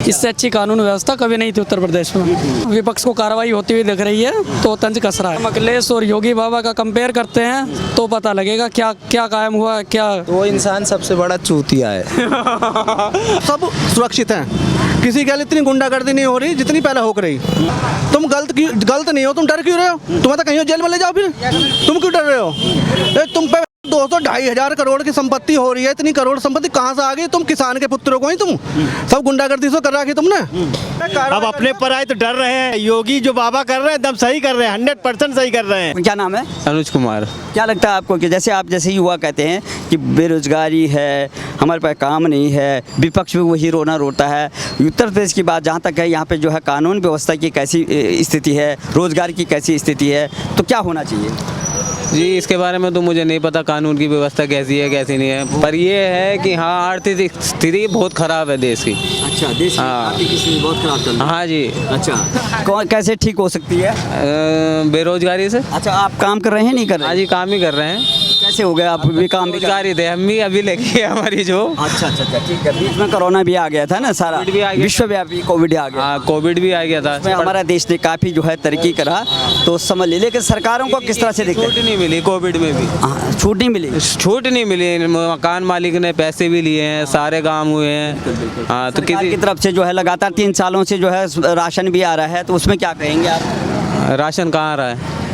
इससे अच्छी कानून व्यवस्था कभी नहीं थी उत्तर प्रदेश में। विपक्ष को कार्रवाई होती हुई दिख रही है तो तंज कस रहा है। अखिलेश और योगी बाबा का कंपेयर करते हैं तो पता लगेगा क्या क्या कायम हुआ, क्या वो इंसान सबसे बड़ा चूतिया है। सब सुरक्षित हैं, किसी के लिए इतनी गुंडागर्दी नहीं हो रही जितनी पहले हो रही। तुम गलत नहीं हो, तुम डर क्यों रहे हो? तुम्हें तो कहीं जेल में ले जाओ, फिर तुम क्यों डर रहे हो? तुम पे 200-2,500 करोड़ की संपत्ति हो रही है, इतनी करोड़ संपत्ति कहाँ से आ गई? तुम किसान के पुत्रों को ही तुम सब गुंडागर्दी से कर रखी तुमने। अब अपने पर आए तो डर रहे हैं। योगी जो बाबा कर रहे हैं एकदम सही कर रहे हैं, 100% सही कर रहे हैं। क्या नाम है? अनुज कुमार। क्या लगता है आपको कि जैसे युवा कहते हैं कि बेरोजगारी है, हमारे पास काम नहीं है, विपक्ष भी वही रोना रोता है। उत्तर प्रदेश की बात जहाँ तक है, यहाँ पे जो है कानून व्यवस्था की कैसी स्थिति है, रोजगार की कैसी स्थिति है, तो क्या होना चाहिए? जी इसके बारे में तो मुझे नहीं पता कानून की व्यवस्था कैसी है कैसी नहीं है, पर ये है कि हाँ आर्थिक स्थिति बहुत खराब है देश की। अच्छा, देश की आर्थिक स्थिति बहुत खराब चल रही है। हाँ जी। अच्छा, कैसे ठीक हो सकती है? बेरोजगारी से। अच्छा, आप काम कर रहे हैं नहीं कर रहे? हाँ जी, काम ही कर रहे हैं। कैसे हो गया? आप भी काम भी बेरोजगारी थे हम भी, अभी लेके हमारी जो। अच्छा, ठीक है। बीच में कोरोना भी आ गया था ना, सारा विश्वव्यापी कोविड आ गया। हाँ, कोविड भी आ गया था। हमारा देश ने काफी जो है तरक्की करा तो समझ ले, लेकिन सरकारों को किस तरह से देखते हैं? छूट नहीं मिली कोविड में भी। छूट नहीं मिली? छूट नहीं मिली, मकान मालिक ने पैसे भी लिए हैं, सारे काम हुए हैं। हाँ, तो सरकार की तरफ से जो है लगातार 3 सालों से जो है राशन भी आ रहा है, तो उसमें क्या कहेंगे आप? राशन कहाँ आ रहा है?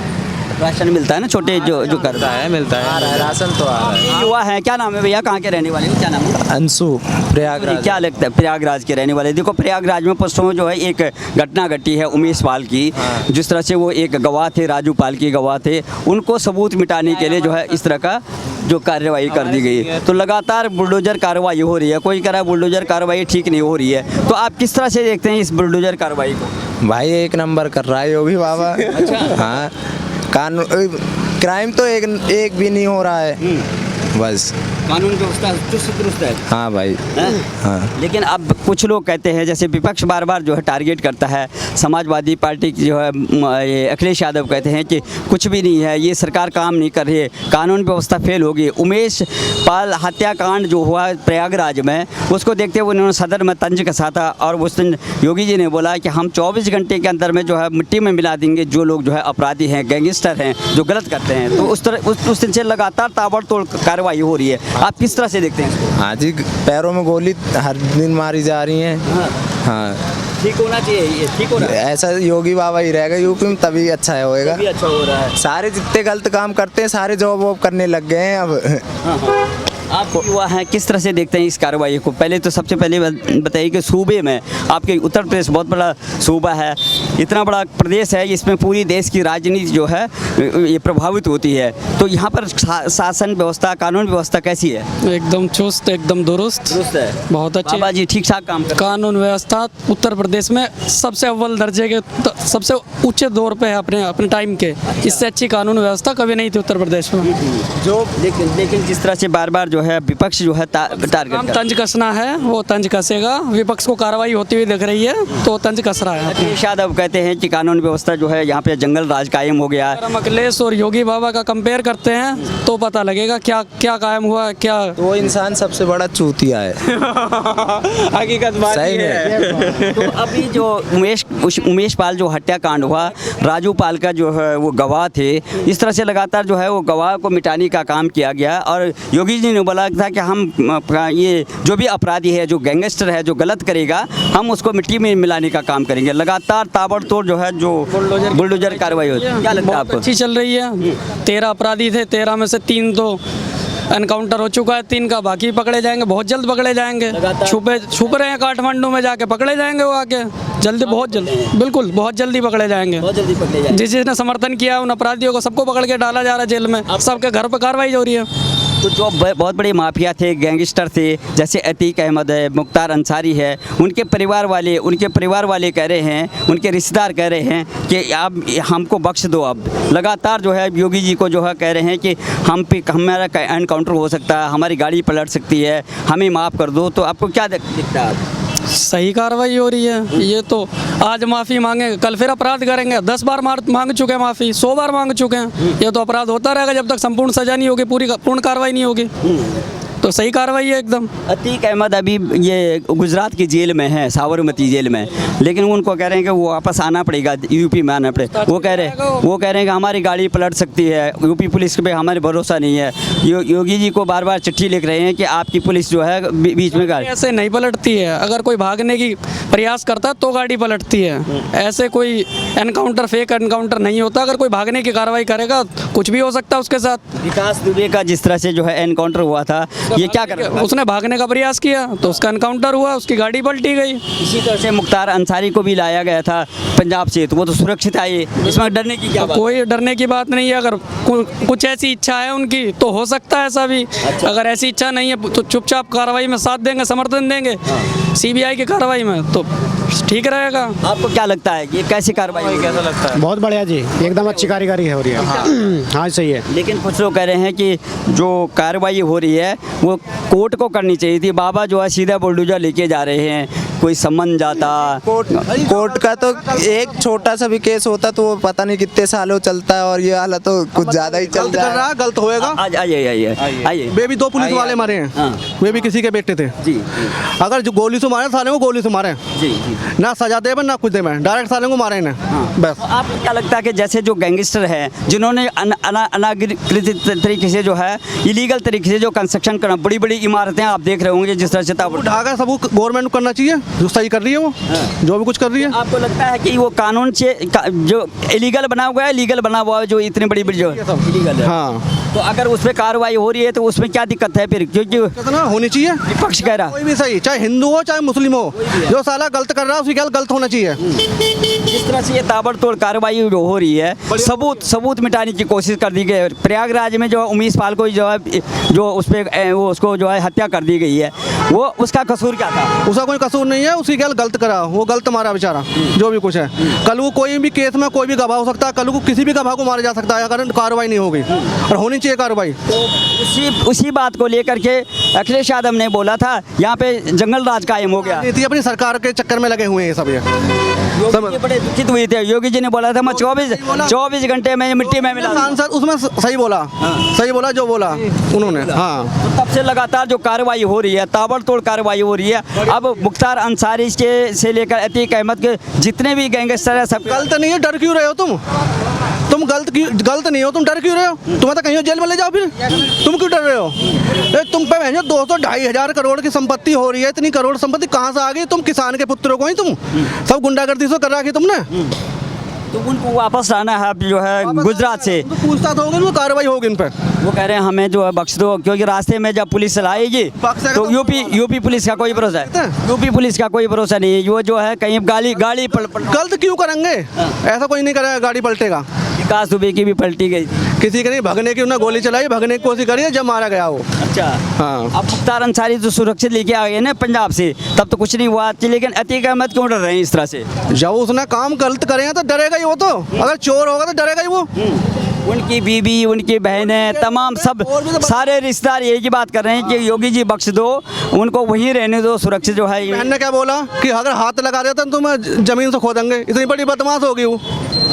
राशन मिलता है ना, छोटे जो करता है मिलता है राशन तो आ रहा है। युवा है, क्या नाम है भैया, कहाँ के रहने वाले हैं, क्या नाम है? अंशु, प्रयागराज। क्या लगता है? प्रयागराज के रहने वाले। देखो, प्रयागराज में परसों जो है एक घटना घटी है उमेश पाल की। जिस तरह से वो एक गवाह थे, राजू पाल की गवाह थे, उनको सबूत मिटाने के लिए जो है इस तरह का जो कार्रवाई कर दी गई। तो लगातार बुलडोजर कार्रवाई हो रही है। कोई कह रहा है बुलडोजर कार्रवाई ठीक नहीं हो रही है, तो आप किस तरह से देखते हैं इस बुलडोजर कार्रवाई को? भाई एक नंबर कर रहा है योगी बाबा। अच्छा। हाँ, कानून क्राइम तो एक भी नहीं हो रहा है, बस कानून व्यवस्था चुस्त दुरुस्त है। हाँ भाई। हाँ। लेकिन अब कुछ लोग कहते हैं, जैसे विपक्ष बार बार जो है टारगेट करता है, समाजवादी पार्टी की जो है ये अखिलेश यादव कहते हैं कि कुछ भी नहीं है, ये सरकार काम नहीं कर रही है, कानून व्यवस्था फेल होगी। उमेश पाल हत्याकांड जो हुआ प्रयागराज में, उसको देखते हुए उन्होंने सदन में तंज कसा था और उस दिन योगी जी ने बोला कि हम 24 घंटे के अंदर में जो है मिट्टी में मिला देंगे जो लोग जो है अपराधी हैं, गैंगस्टर हैं, जो गलत करते हैं। तो उस दिन से लगातार ताबड़तोड़ कार्रवाई हो रही है। आप किस तरह से देखते हैं? हाँ जी, पैरों में गोली हर दिन मारी जा रही हैं। हाँ, ठीक होना चाहिए, ये ठीक हो रहा है। ऐसा योगी बाबा ही रहेगा यूपी में, तभी अच्छा होएगा। तभी अच्छा हो रहा है। सारे जितने गलत काम करते हैं सारे जॉब वॉब करने लग गए हैं अब। आप युवा हैं, किस तरह से देखते हैं इस कार्रवाई को? पहले तो सबसे पहले बताइए कि सूबे में आपके उत्तर प्रदेश बहुत बड़ा सूबा है, इतना बड़ा प्रदेश है, इसमें पूरी देश की राजनीति जो है ये प्रभावित होती है। तो यहाँ पर शासन व्यवस्था, कानून व्यवस्था कैसी है? एकदम चुस्त, एकदम दुरुस्त है, बहुत अच्छी। बाबा जी ठीक ठाक काम कानून व्यवस्था उत्तर प्रदेश में सबसे अव्वल दर्जे के, सबसे ऊंचे दौर पे है अपने टाइम के। इससे अच्छी कानून व्यवस्था कभी नहीं थी उत्तर प्रदेश में। जो लेकिन जिस तरह से बार बार जो है विपक्ष जो है टारगेट तंज कसना है, वो तंज कसेगा। विपक्ष को कार्रवाई होती हुई दिख रही है तो तंज कस रहा है। अखिलेश यादव कहते हैं कि कानून व्यवस्था जो है यहाँ पे जंगल राज कायम हो गया। अगर हम अखिलेश और योगी बाबा का कंपेयर करते हैं तो पता लगेगा क्या क्या कायम हुआ, क्या। वो इंसान सबसे बड़ा चूतिया है। हकीकत बात सही है। तो अभी जो उमेश पाल जो हत्याकांड हुआ, राजू पाल का जो है वो गवाह थे, इस तरह से लगातार जो है वो गवाह को मिटाने का काम किया गया और योगी जी ने बोला था कि हम ये जो भी अपराधी है, जो गैंगस्टर है, जो गलत करेगा, हम उसको मिट्टी में मिलाने का काम करेंगे। लगातार ताबड़तोड़ जो है जो बुलडोजर कार्रवाई होती है। क्या लगता है आपको? अच्छी चल रही है। 13 अपराधी थे, 13 में से 3 तो एनकाउंटर हो चुका है, 3 का बाकी पकड़े जाएंगे, बहुत जल्द पकड़े जाएंगे। छुप रहे हैं काठमांडू में, जाके पकड़े जाएंगे वो आके जल्दी, बहुत जल्द, बिल्कुल बहुत जल्दी पकड़े जाएंगे। जिसने समर्थन किया उन अपराधियों को सबको पकड़ के डाला जा रहा है जेल में, सबके घर पर कार्रवाई हो रही है। तो जो बहुत बड़े माफिया थे, गैंगस्टर थे, जैसे अतीक अहमद है, मुख्तार अंसारी है, उनके परिवार वाले कह रहे हैं, उनके रिश्तेदार कह रहे हैं कि आप हमको बख्श दो। अब लगातार जो है योगी जी को जो है कह रहे हैं कि हमारा एनकाउंटर हो सकता है, हमारी गाड़ी पलट सकती है, हमें माफ़ कर दो। तो आपको क्या दिखता है? सही कार्रवाई हो रही है। ये तो आज माफ़ी मांगे, कल फिर अपराध करेंगे। 10 बार मांग चुके हैं माफ़ी, 100 बार मांग चुके हैं। ये तो अपराध होता रहेगा जब तक संपूर्ण सजा नहीं होगी, पूर्ण कार्रवाई नहीं होगी। तो सही कार्रवाई है एकदम। अतीक अहमद अभी ये गुजरात की जेल में है, साबरमती जेल में, लेकिन उनको कह रहे हैं कि वो वापस आना पड़ेगा, यूपी में आना पड़ेगा। वो कह रहे हैं कि हमारी गाड़ी पलट सकती है, यूपी पुलिस पे हमारे भरोसा नहीं है। योगी जी को बार बार चिट्ठी लिख रहे हैं कि आपकी पुलिस जो है बीच में गाड़ी ऐसे नहीं पलटती है, अगर कोई भागने की प्रयास करता है तो गाड़ी पलटती है। ऐसे कोई एनकाउंटर, फेक एनकाउंटर नहीं होता। अगर कोई भागने की कार्रवाई करेगा कुछ भी हो सकता है उसके साथ। विकास दुबे का जिस तरह से जो है एनकाउंटर हुआ था, ये क्या कर रहा था? उसने भागने का प्रयास किया तो उसका एनकाउंटर हुआ, उसकी गाड़ी पलटी गई। इसी तरह से मुख्तार अंसारी को भी लाया गया था पंजाब से, तो वो तो सुरक्षित आए, इसमें डरने की क्या बात? कोई डरने की बात नहीं है। अगर कुछ ऐसी इच्छा है उनकी तो हो सकता है ऐसा भी। अगर ऐसी इच्छा नहीं है तो चुपचाप कार्रवाई में साथ देंगे, समर्थन देंगे सीबीआई की कार्रवाई में, तो ठीक रहेगा। आपको क्या लगता है ये कैसी कार्रवाई होगी? कैसा लगता है? बहुत बढ़िया जी, एकदम अच्छी कारीगरी है हो रही है। हाँ सही है। लेकिन कुछ लोग कह रहे हैं कि जो कार्रवाई हो रही है वो कोर्ट को करनी चाहिए थी। बाबा जो है सीधा बुलडोजर लेके जा रहे हैं, कोई सम्मन जाता। कोर्ट का तो एक छोटा सा भी केस होता तो वो पता नहीं कितने सालों चलता है, और ये हालत तो कुछ ज्यादा ही चल गलत कर रहा है, गलत होएगा। आइए। वे भी 2 पुलिस वाले मारे हैं, हाँ। वे भी किसी के बेटे थे। जी अगर जो गोली से मारे साले को गोली से मारे, जी। ना सजा दे ना कुछ दे, डायरेक्ट साले को मारे इन्हें। बस तो आपको क्या लगता है कि जैसे जो गैंगस्टर हैं जिन्होंने अनाधिकृत तरीके से जो है इलीगल तरीके से जो कंस्ट्रक्शन करना, बड़ी बड़ी इमारतें आप देख रहे होंगे जिस तरह से ढाका सब गवर्नमेंट को करना चाहिए, जो सही कर रही है वो, जो भी कुछ कर रही है। आपको लगता है कि वो कानून से जो इलीगल बना हुआ है, लीगल बना हुआ है, जो इतनी बड़ी बड़ी जो इलीगल है, हाँ, तो अगर उस पर कार्रवाई हो रही है तो उसमें क्या दिक्कत है फिर? क्योंकि कितना होनी चाहिए, विपक्ष कह रहा कोई भी सही, चाहे हिंदू हो चाहे मुस्लिम हो, जो साला गलत कर रहा है उसकी गलत होना चाहिए। जिस तरह से ये ताबड़तोड़ कार्रवाई जो हो रही है, सबूत मिटाने की कोशिश कर दी गई है। प्रयागराज में जो उमेश पाल को जो है जो उस पर वो उसको जो है हत्या कर दी गई है, वो उसका कसूर क्या था? उसका कोई कसूर नहीं है, उसकी गलत करा, वो गलत मारा बेचारा, जो भी कुछ है। कल को कोई भी केस में कोई भी गवाह हो सकता है, कल को किसी भी गवाह को मारा जा सकता है अगर कार्रवाई नहीं होगी, और होनी चाहिए कार्रवाई। उसी बात को लेकर के अखिलेश यादव ने बोला था यहाँ पे जंगल राज कायम हो गया। नीति अपनी सरकार के चक्कर में लगे हुए हैं सब। ये योगी जी बड़े दुखित हुए थे। योगी जी ने बोला था मैं 24 घंटे में मिट्टी में मिला। सांसद उसमें सही बोला जो बोला उन्होंने। हाँ, तो तब से लगातार जो कार्रवाई हो रही है, ताबड़तोड़ कार्रवाई हो रही है। अब मुख्तार अंसारी से लेकर अतीक अहमद के जितने भी गैंगस्टर है सब गलत नहीं है, डर क्यों रहे हो तुम गलत नहीं हो, तुम डर क्यों रहे हो? तुम्हें तो कहीं जेल में ले जाओ, फिर तुम क्यों डर रहे हो? तुम पे 200-2,500 करोड़ की संपत्ति हो रही है, इतनी करोड़ संपत्ति कहाँ से आ गई? तुम किसान के पुत्रों को ही तुम सब गुंडागर्दी से कर रखी तुमने। तो उनको वापस लाना है जो है गुजरात से, तो पूछताछ होगी, उनको कार्रवाई होगी इन पर। वो कह रहे हैं हमें जो है बख्श दो, क्योंकि रास्ते में जब पुलिस चलाएगी तो यूपी पुलिस का कोई भरोसा है, यूपी पुलिस का कोई भरोसा नहीं है। वो जो है कहीं गाड़ी गलत क्यों करेंगे? ऐसा कोई नहीं करेगा, गाड़ी पलटेगा। विकास दुबे की भी पलटी गई थी, किसी के नहीं, भगने की उन्होंने गोली चलाई, भगने की कोशिश करी, जब मारा गया वो। अच्छा, हाँ। अब मुख्तार अंसारी जो सुरक्षित लेके आ गए ना पंजाब से, तब तो कुछ नहीं हुआ, लेकिन अतीक अहमद क्यों डर रहे हैं इस तरह से? जब उसने काम गलत करेगा तो डरेगा ही वो, तो अगर चोर होगा तो डरेगा ही वो। उनकी बीबी, उनकी बहनें, तमाम सब सारे रिश्तेदार यही की बात कर रहे हैं कि योगी जी बख्श दो, उनको वहीं रहने दो, सुरक्षित जो है। बहन ने क्या बोला कि अगर हाथ लगा देता तो मैं जमीन से खो देंगे। इतनी बड़ी बदमाश होगी वो,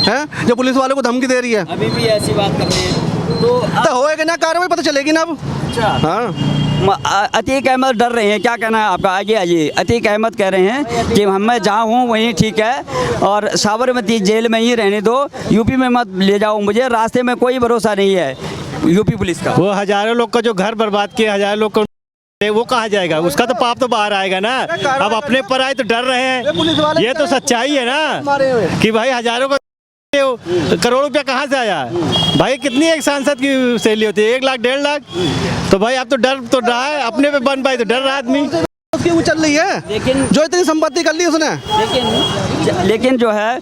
है जो पुलिस वालों को धमकी दे रही है। अभी भी ऐसी बात कर रहे हैं तो होएगा ना कार्रवाई, पता चलेगी ना अब। अच्छा, हाँ, अतीक अहमद डर रहे हैं, क्या कहना है आपका? आगे आइए। अतीक अहमद कह रहे हैं कि मैं जहाँ हूँ वहीं ठीक है, और साबरमती जेल में ही रहने दो, यूपी में मत ले जाओ मुझे, रास्ते में कोई भरोसा नहीं है यूपी पुलिस का। वो हजारों लोग का जो घर बर्बाद किया, हजारों लोग को वो कहाँ जाएगा? उसका तो पाप तो बाहर आएगा ना। अब अपने पर आए तो डर रहे हैं, ये तो सच्चाई है ना कि भाई हजारों का करोड़ रुपया कहाँ से आया भाई? कितनी एक सांसद की सैलरी होती है? 1 लाख 1.5 लाख। तो भाई अब तो डर तो रहा है, अपने पे बन पाए तो डर रहा आदमी। उसकी वो चल रही है, लेकिन जो इतनी संपत्ति कर ली उसने। लेकिन जो है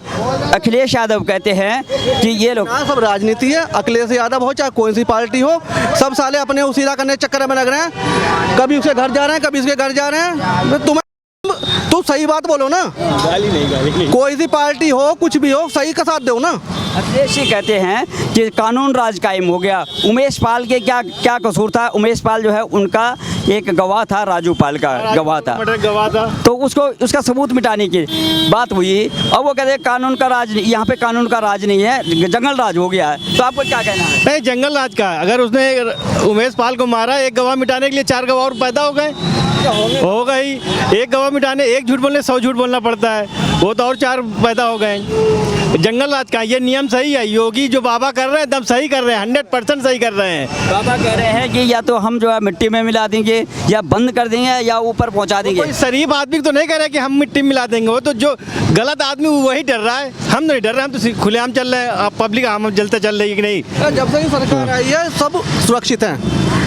अखिलेश यादव कहते हैं कि ये लोग सब राजनीति है। अखिलेश यादव हो चाहे कोई सी पार्टी हो, सब साले अपने उसीरा करने चक्कर में लग रहे हैं। कभी उसके घर जा रहे हैं, कभी उसके घर जा रहे हैं। तुम तो सही बात बोलो ना, गाली नहीं। कोई सी पार्टी हो कुछ भी हो सही का साथ दो ना। अखिलेश जी कहते हैं कि कानून राज कायम हो गया। उमेश पाल के क्या कसूर था? उमेश पाल जो है उनका एक गवाह था, राजू पाल का गवाह था, गवाह था। तो उसका सबूत मिटाने की बात हुई। अब वो कहते हैं कानून का राज, यहाँ पे कानून का राज नहीं है, जंगल राज हो गया है। तो आपको क्या कहना है? नहीं, जंगल राज का अगर उसने उमेश पाल को मारा, एक गवाह मिटाने के लिए 4 गवाह और पैदा हो गए, हो गई। एक गवाह मिटाने, एक झूठ बोलने 100 झूठ बोलना पड़ता है, वो तो और 4 पैदा हो गए। जंगल राज का ये नियम सही है। योगी जो बाबा कर रहे हैं एकदम सही कर रहे हैं, 100% सही कर रहे हैं। बाबा कह रहे हैं कि या तो हम जो है मिट्टी में मिला देंगे, या बंद कर देंगे, या ऊपर पहुंचा देंगे। कोई शरीफ आदमी तो नहीं कह रहे कि हम मिट्टी में मिला देंगे, वो तो जो गलत आदमी वही डर रहा है। हम नहीं डर रहे, हम तो खुलेआम चल रहे हैं। आप पब्लिक हम जलते चल रही है कि नहीं। जब से ही सरकार आई है सब सुरक्षित हैं,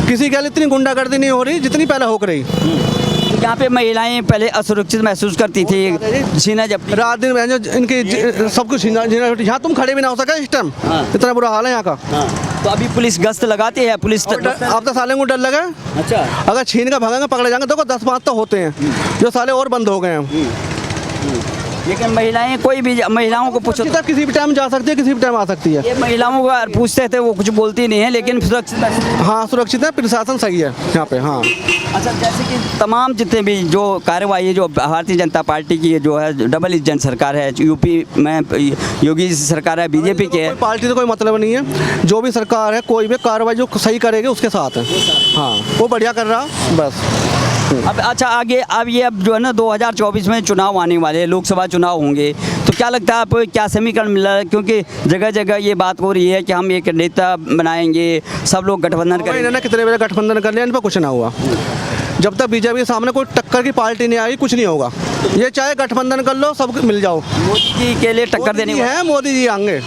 किसी के लिए इतनी गुंडागर्दी नहीं हो रही जितनी पहले हो रही। यहाँ पे महिलाएं पहले असुरक्षित महसूस करती थी, छीना झपटी, रात दिन बहन जो इनकी सब कुछ यहाँ तुम खड़े भी ना हो सके इस टाइम, इतना बुरा हाल है यहाँ का। तो अभी पुलिस गश्त लगाती है, पुलिस आप तो साले को डर लगा। अच्छा, अगर छीन का भागेंगे पकड़े जाएंगे, देखो 10-5 तो होते हैं जो साले और बंद हो गए हैं। लेकिन महिलाएं, कोई भी महिलाओं को पूछो तो किसी भी टाइम जा सकती है, किसी भी टाइम आ सकती है। ये महिलाओं को पूछते थे, वो कुछ बोलती नहीं है, लेकिन सुरक्षित महसूस। हाँ सुरक्षित है, प्रशासन सही है यहाँ पे। हाँ अच्छा, जैसे कि तमाम जितने भी जो कार्रवाई जो भारतीय जनता पार्टी की जो है, डबल इंजन सरकार है, यूपी में योगी सरकार है, बीजेपी के है, पार्टी से कोई मतलब नहीं है। जो भी सरकार है, कोई भी कार्रवाई जो सही करेगी उसके साथ है। हाँ वो बढ़िया कर रहा बस। अब अच्छा आगे, अब ये अब जो है ना 2024 में चुनाव आने वाले हैं, लोकसभा चुनाव होंगे, तो क्या लगता है आपको क्या समीकरण मिल रहा है? क्योंकि जगह जगह ये बात हो रही है कि हम एक नेता बनाएंगे, सब लोग गठबंधन करेंगे। इन्होंने कितने बजे गठबंधन कर लिया, इन पर कुछ ना हुआ। जब तक बीजेपी के सामने कोई टक्कर की पार्टी नहीं आई, कुछ नहीं होगा। ये चाहे गठबंधन कर लो, सब मिल जाओ। मोदी जी के लिए टक्कर देने मोदी जी हैं, मोदी जी आएंगे।